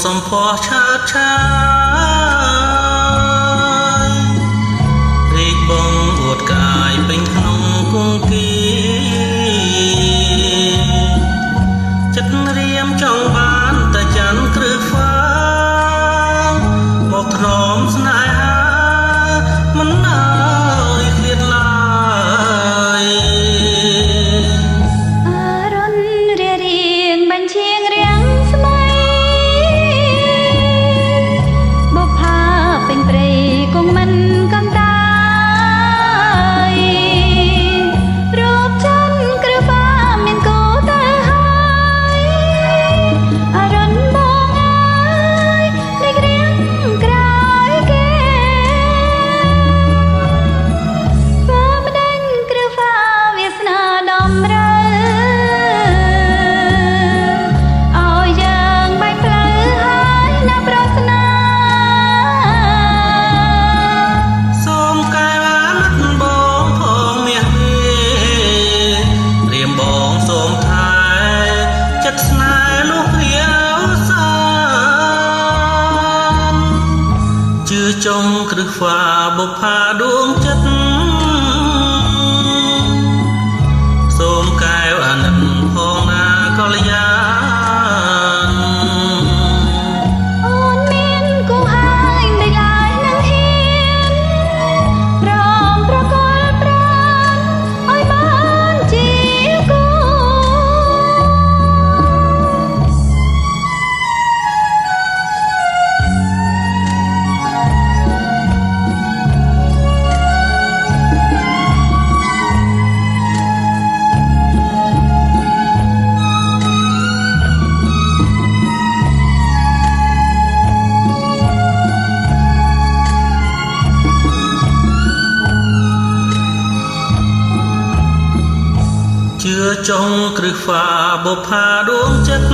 សំផស្សឆើតឆាយរីកបងអួតកាយពេញក្នុងគង្គាចិត្តរៀមចង់បានតែច័ន្ទគ្រឹះฟ้าមកថ្នមស្នេហាមិនអើយឃ្លាតឡើយអរុនរារៀងបញ្ឈៀងរាំងស្មៃបុប្ផាពេញព្រៃគង់មិនកំតាយរូបច័ន្ទគ្រឹះฟ้าមានគូទៅហើយអរុនបងអើយលេចរៀងក្រោយគេធ្វើម្ដេចគ្រឹះฟ้าវាសនាដំរើឲ្យយើងបែកផ្លូវហើយណាប្រស្នាសូមកែវអាណិតបងផងមាសរៀមបងសូមថែចិត្តស្នេហ៍លោកព្រាវសានជឿចង់គ្រឹះฟ้าបុប្ផាដួងចិត្តសូមកែវអាណិតផងណាកល្យាណអូនមានគូហើយមិនឡើយនឹងហ៊ានព្រមប្រកល់ប្រាណឲ្យបានជាគូជឿចង់គ្រឹះฟ้าបុប្ផាដួងចិត្ត